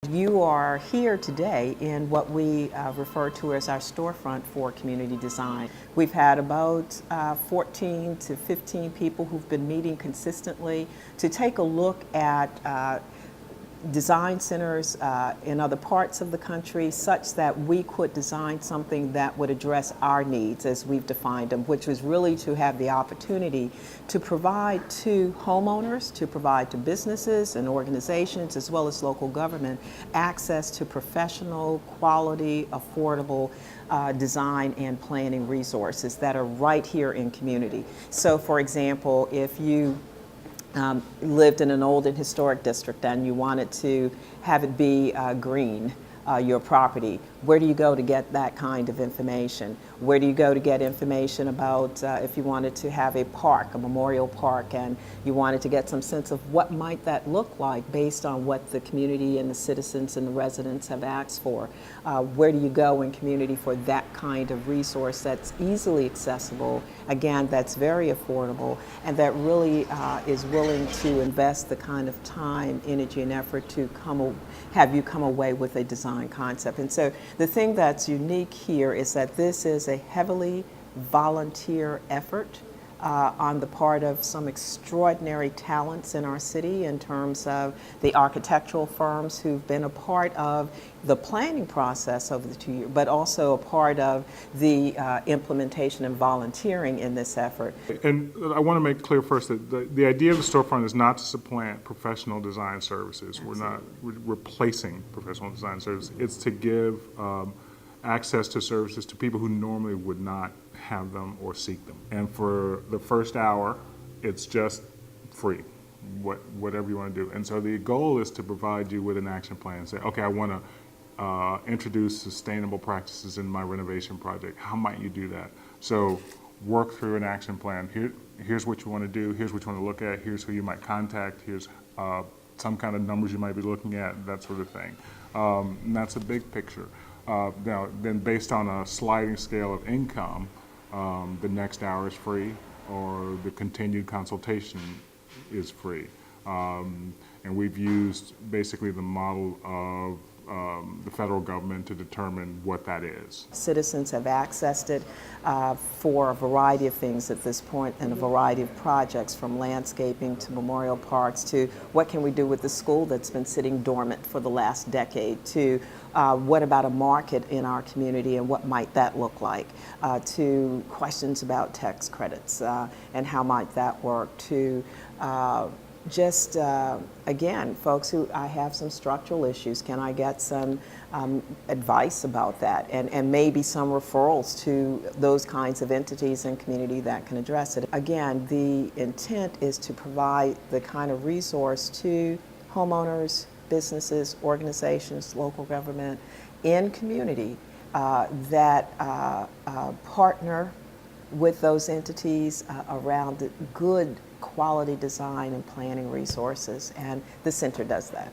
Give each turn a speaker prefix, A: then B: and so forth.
A: You are here today in what we refer to as our storefront for community design. We've had about 14 to 15 people who've been meeting consistently to take a look at design centers in other parts of the country such that we could design something that would address our needs as we've defined them, which was really to have the opportunity to provide to homeowners, to provide to businesses and organizations as well as local government access to professional, quality, affordable design and planning resources that are right here in community. So for example, if you lived in an old and historic district and you wanted to have it be green, your property, where do you go to get that kind of information? Where do you go to get information about if you wanted to have a park, a memorial park, and you wanted to get some sense of what might that look like based on what the community and the citizens and the residents have asked for? Where do you go in community for that kind of resource that's easily accessible, again, that's very affordable, and that really is willing to invest the kind of time, energy, and effort to have you come away with a design concept. And so the thing that's unique here is that this is a heavily volunteer effort on the part of some extraordinary talents in our city in terms of the architectural firms who've been a part of the planning process over the 2 years, but also a part of the implementation and volunteering in this effort.
B: And I want to make clear first that the idea of the storefront is not to supplant professional design services. Absolutely. We're not replacing professional design services. It's to give access to services to people who normally would not have them or seek them. And for the first hour, it's just free, whatever you want to do. And so the goal is to provide you with an action plan and say, okay, I want to introduce sustainable practices in my renovation project. How might you do that? So work through an action plan. Here's what you want to do. Here's what you want to look at. Here's who you might contact. Here's some kind of numbers you might be looking at, that sort of thing. And that's a big picture. Now, then based on a sliding scale of income, the next hour is free, or the continued consultation is free. And we've used basically the model of the federal government to determine what that is.
A: Citizens have accessed it for a variety of things at this point and a variety of projects, from landscaping to memorial parks to what can we do with the school that's been sitting dormant for the last decade, to what about a market in our community and what might that look like, to questions about tax credits and how might that work, to just, again, folks who, I have some structural issues, can I get some advice about that, and maybe some referrals to those kinds of entities and community that can address it. Again, the intent is to provide the kind of resource to homeowners, businesses, organizations, local government in community that partner with those entities around good quality design and planning resources, and the center does that.